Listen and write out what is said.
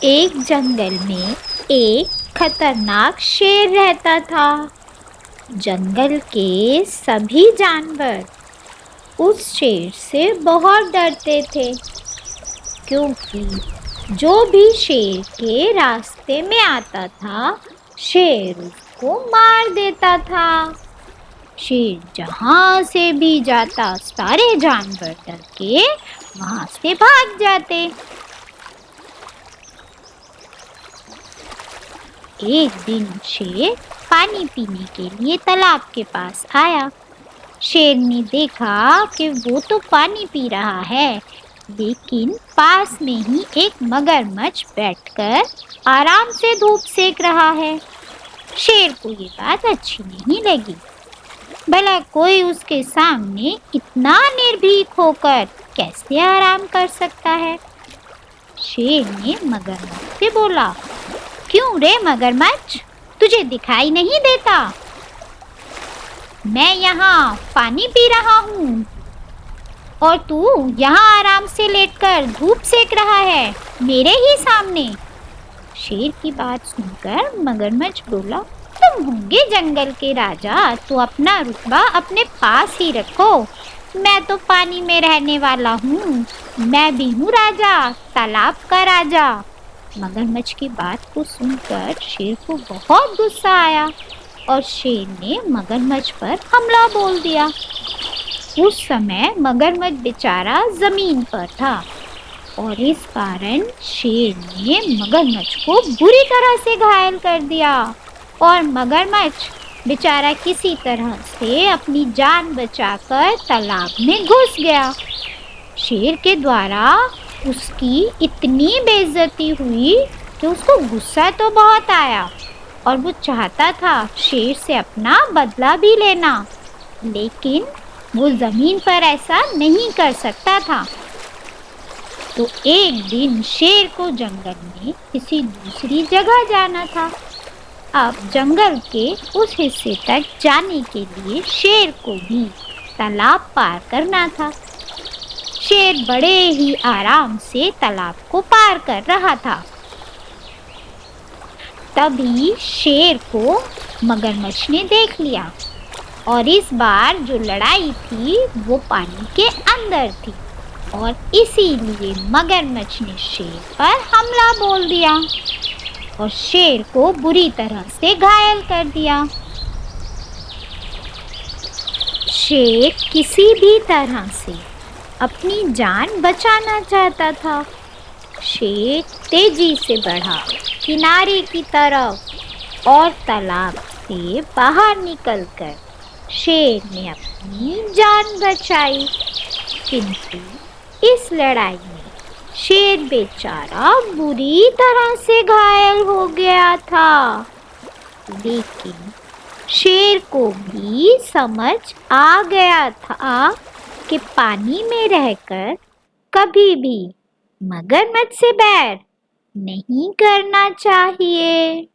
एक जंगल में एक खतरनाक शेर रहता था। जंगल के सभी जानवर उस शेर से बहुत डरते थे, क्योंकि जो भी शेर के रास्ते में आता था, शेर उसको मार देता था। शेर जहाँ से भी जाता, सारे जानवर डर के वहाँ से भाग जाते। एक दिन शेर पानी पीने के लिए तालाब के पास आया। शेर ने देखा कि वो तो पानी पी रहा है, लेकिन पास में ही एक मगरमच्छ बैठकर आराम से धूप सेक रहा है। शेर को ये बात अच्छी नहीं लगी। भला कोई उसके सामने इतना निर्भीक होकर कैसे आराम कर सकता है। शेर ने मगरमच्छ से बोला, क्यों रे मगरमच्छ, तुझे दिखाई नहीं देता? मैं यहाँ पानी पी रहा हूँ और तू यहाँ आराम से लेटकर धूप सेक रहा है, मेरे ही सामने। शेर की बात सुनकर मगरमच्छ बोला, तुम होंगे जंगल के राजा, तो अपना रुतबा अपने पास ही रखो। मैं तो पानी में रहने वाला हूँ, मैं भी हूँ राजा, तालाब का राजा। मगरमच्छ की बात को सुनकर शेर को बहुत गुस्सा आया और शेर ने मगरमच्छ पर हमला बोल दिया। उस समय मगरमच्छ बेचारा जमीन पर था और इस कारण शेर ने मगरमच्छ को बुरी तरह से घायल कर दिया और मगरमच्छ बेचारा किसी तरह से अपनी जान बचाकर तालाब में घुस गया। शेर के द्वारा उसकी इतनी बेइज्जती हुई कि उसको गुस्सा तो बहुत आया और वो चाहता था शेर से अपना बदला भी लेना, लेकिन वो जमीन पर ऐसा नहीं कर सकता था। तो एक दिन शेर को जंगल में किसी दूसरी जगह जाना था। अब जंगल के उस हिस्से तक जाने के लिए शेर को भी तालाब पार करना था। शेर बड़े ही आराम से तालाब को पार कर रहा था। तभी शेर को मगरमच्छ ने देख लिया और इस बार जो लड़ाई थी वो पानी के अंदर थी और इसीलिए मगरमच्छ ने शेर पर हमला बोल दिया और शेर को बुरी तरह से घायल कर दिया। शेर किसी भी तरह से अपनी जान बचाना चाहता था। शेर तेजी से बढ़ा किनारे की तरफ और तालाब से बाहर निकलकर शेर ने अपनी जान बचाई। किंतु इस लड़ाई में शेर बेचारा बुरी तरह से घायल हो गया था, लेकिन शेर को भी समझ आ गया था कि पानी में रहकर कभी भी मगरमच्छ से बैर नहीं करना चाहिए।